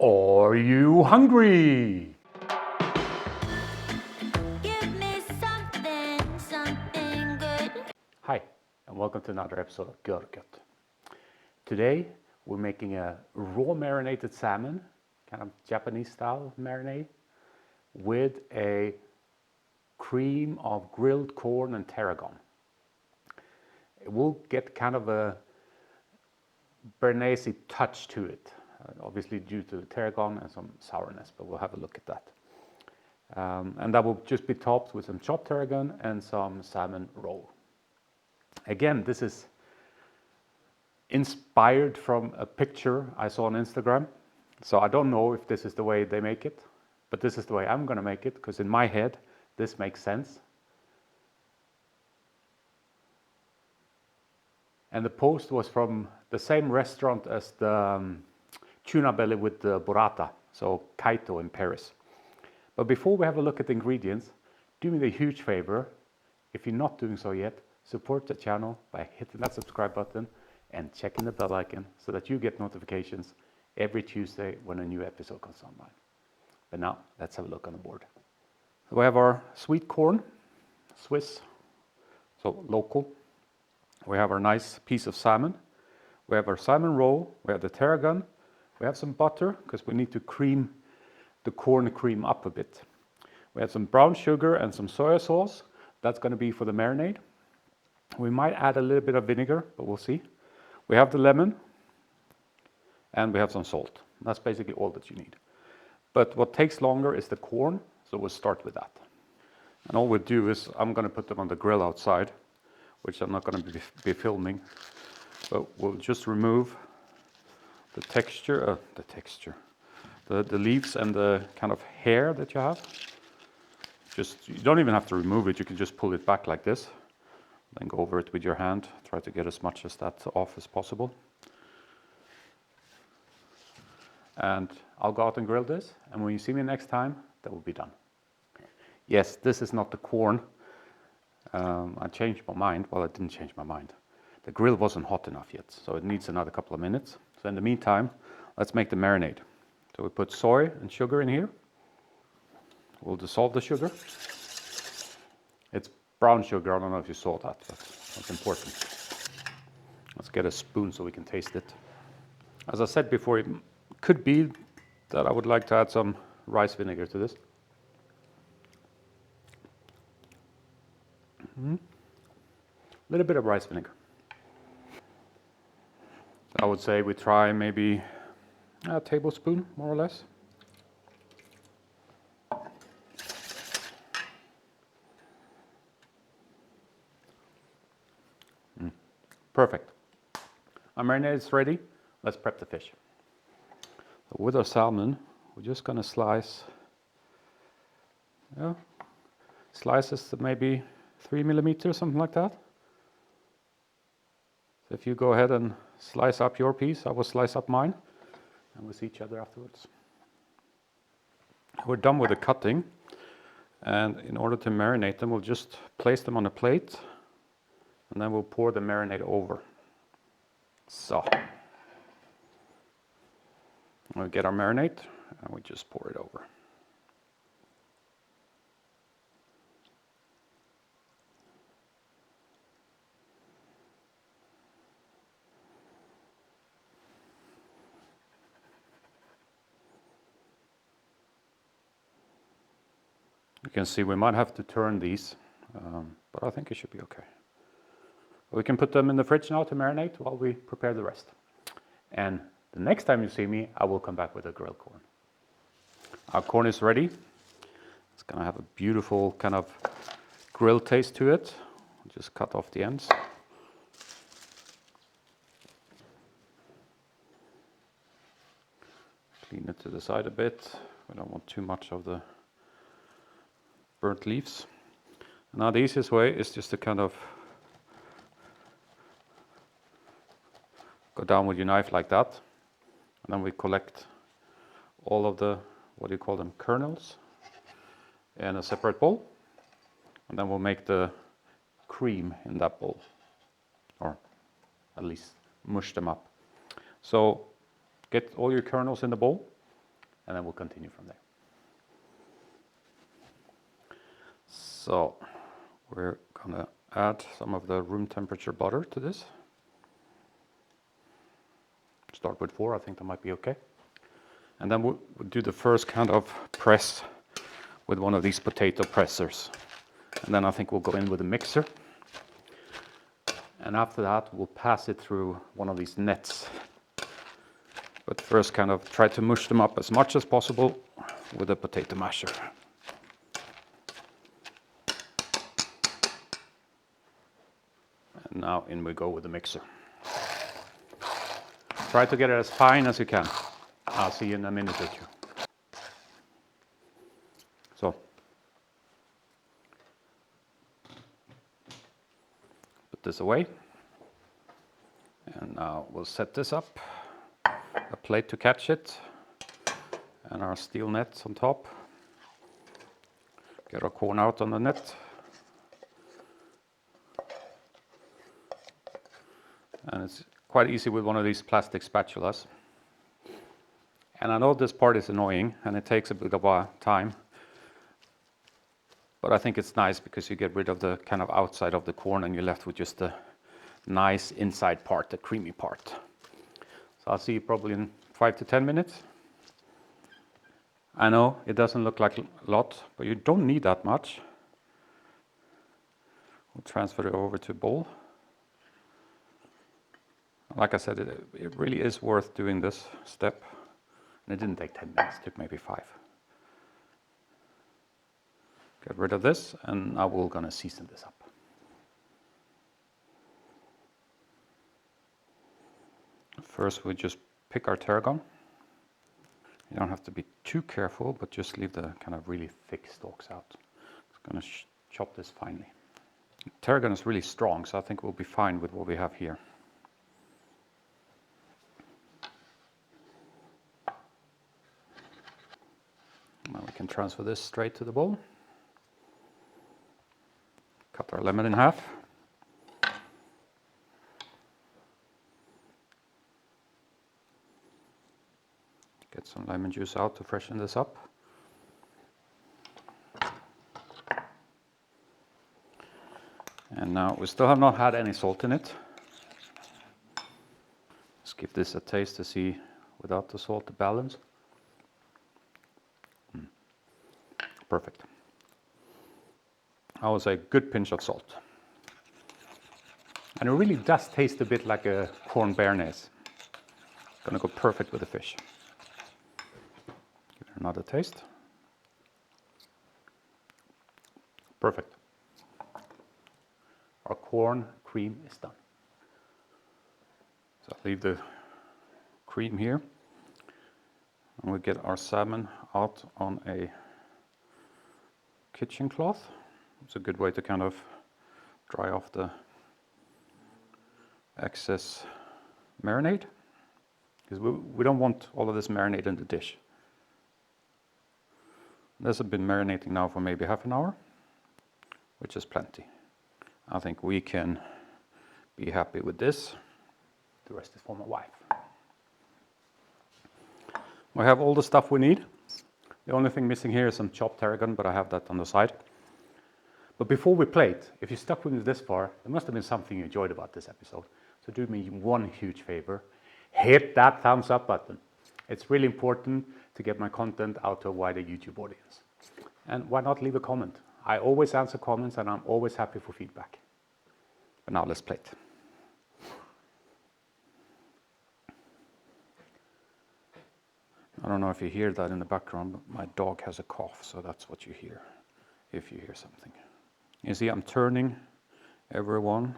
Are you hungry? Give me something good. Hi, and welcome to another episode of Görgött. Today we're making a raw marinated salmon, kind of Japanese style marinade, with a cream of grilled corn and tarragon. It will get kind of a Béarnaise touch to it, obviously due to the tarragon and some sourness, but we'll have a look at that. And that will just be topped with some chopped tarragon and some Salmon Roe. Again, this is inspired from a picture I saw on Instagram. So I don't know if this is the way they make it, but this is the way I'm going to make it, because in my head, this makes sense. And the post was from the same restaurant as the tuna belly with the burrata, so Kaito in Paris. But before we have a look at the ingredients, do me the huge favor, if you're not doing so yet, support the channel by hitting that subscribe button and checking the bell icon so that you get notifications every Tuesday when a new episode comes online. But now, let's have a look on the board. We have our sweet corn, Swiss, so local. We have our nice piece of salmon. We have our Salmon Roe. We have the tarragon. We have some butter because we need to cream the corn cream up a bit. We have some brown sugar and some soy sauce. That's going to be for the marinade. We might add a little bit of vinegar, but we'll see. We have the lemon and we have some salt. That's basically all that you need. But what takes longer is the corn, so we'll start with that. And all we'll do is I'm going to put them on the grill outside, which I'm not going to be filming, but we'll just remove the the leaves and the kind of hair that you have. You don't even have to remove it, you can just pull it back like this, then go over it with your hand, try to get as much of that off as possible. And I'll go out and grill this, and when you see me next time, that will be done. Yes, this is not the corn. I changed my mind. Well, I didn't change my mind. The grill wasn't hot enough yet, so it needs another couple of minutes. So in the meantime, let's make the marinade. So we put soy and sugar in here. We'll dissolve the sugar. It's brown sugar. I don't know if you saw that, but that's important. Let's get a spoon so we can taste it. As I said before, it could be that I would like to add some rice vinegar to this. A little bit of rice vinegar. I would say we try maybe a tablespoon, more or less. Perfect. Our marinade is ready. Let's prep the fish. So with our salmon, we're just going to slice slices of maybe 3 millimeters, something like that. So if you go ahead and slice up your piece, I will slice up mine, and we'll see each other afterwards. We're done with the cutting, and in order to marinate them, we'll just place them on a plate, and then we'll pour the marinade over. So, we'll get our marinade, and we just pour it over. You can see we might have to turn these, but I think it should be okay. We can put them in the fridge now to marinate while we prepare the rest. And the next time you see me, I will come back with a grilled corn. Our corn is ready. It's going to have a beautiful kind of grilled taste to it. Just cut off the ends. Clean it to the side a bit. We don't want too much of the burnt leaves. Now the easiest way is just to kind of go down with your knife like that, and then we collect all of the, what do you call them, kernels in a separate bowl, and then we'll make the cream in that bowl, or at least mush them up. So get all your kernels in the bowl, and then we'll continue from there. So we're gonna add some of the room temperature butter to this. Start with 4, I think that might be okay. And then we'll do the first kind of press with one of these potato pressers. And then I think we'll go in with a mixer. And after that, we'll pass it through one of these nets. But first kind of try to mush them up as much as possible with a potato masher. And now in we go with the mixer. Try to get it as fine as you can. I'll see you in a minute or two. So, put this away. And now we'll set this up. A plate to catch it. And our steel net on top. Get our corn out on the net. And it's quite easy with one of these plastic spatulas. And I know this part is annoying and it takes a bit of time, but I think it's nice because you get rid of the kind of outside of the corn and you're left with just the nice inside part, the creamy part. So I'll see you probably in 5 to 10 minutes. I know it doesn't look like a lot, but you don't need that much. We'll transfer it over to a bowl. Like I said, it really is worth doing this step. And it didn't take 10 minutes, it took maybe 5. Get rid of this, and now we're going to season this up. First, we just pick our tarragon. You don't have to be too careful, but just leave the kind of really thick stalks out. Just going to chop this finely. Tarragon is really strong, so I think we'll be fine with what we have here. Now we can transfer this straight to the bowl. Cut our lemon in half. Get some lemon juice out to freshen this up. And now we still have not had any salt in it. Let's give this a taste to see without the salt the balance. Perfect. I would say a good pinch of salt. And it really does taste a bit like a corn béarnaise. Gonna go perfect with the fish. Give it another taste. Perfect. Our corn cream is done. So I'll leave the cream here. And we'll get our salmon out on a kitchen cloth. It's a good way to kind of dry off the excess marinade, because we don't want all of this marinade in the dish. This has been marinating now for maybe half an hour, which is plenty. I think we can be happy with this. The rest is for my wife. We have all the stuff we need. The only thing missing here is some chopped tarragon, but I have that on the side. But before we plate, if you stuck with me this far, there must have been something you enjoyed about this episode. So do me one huge favor, hit that thumbs up button. It's really important to get my content out to a wider YouTube audience. And why not leave a comment? I always answer comments and I'm always happy for feedback. But now let's plate. I don't know if you hear that in the background, but my dog has a cough, so that's what you hear, if you hear something. You see, I'm turning every one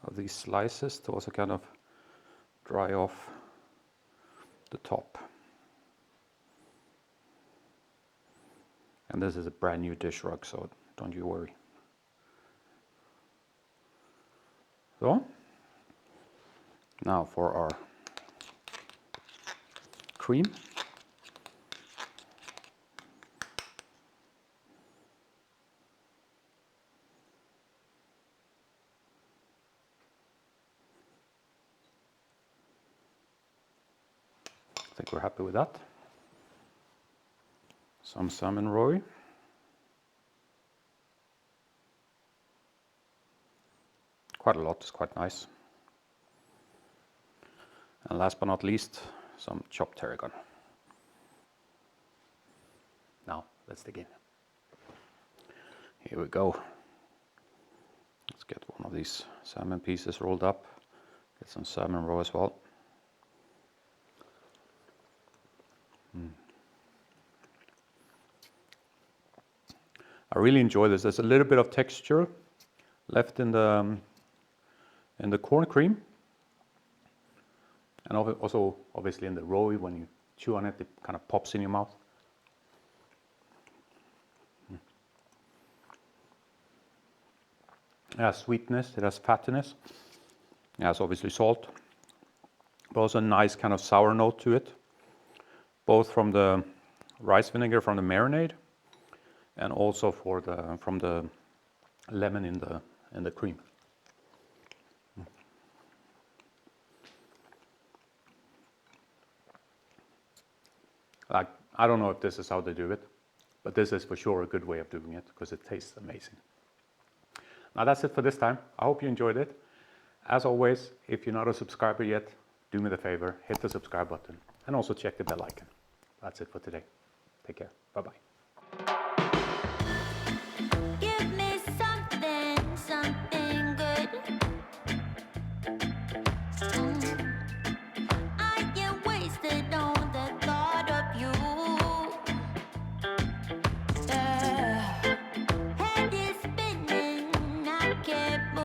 of these slices to also kind of dry off the top. And this is a brand new dish rug, so don't you worry. So, now for our cream. I think we're happy with that. Some Salmon Roe. Quite a lot, it's quite nice. And last but not least, some chopped tarragon. Now, let's dig in. Here we go. Let's get one of these salmon pieces rolled up. Get some Salmon Roe as well. I really enjoy this. There's a little bit of texture left in the corn cream, and also obviously in the roe. When you chew on it, it kind of pops in your mouth. It has sweetness, it has fattiness, it has obviously salt, but also a nice kind of sour note to it, both from the rice vinegar from the marinade and also from the lemon in the cream. Like, I don't know if this is how they do it, but this is for sure a good way of doing it because it tastes amazing. Now that's it for this time. I hope you enjoyed it. As always, if you're not a subscriber yet, do me the favor, hit the subscribe button and also check the bell icon. That's it for today. Take care. Bye-bye.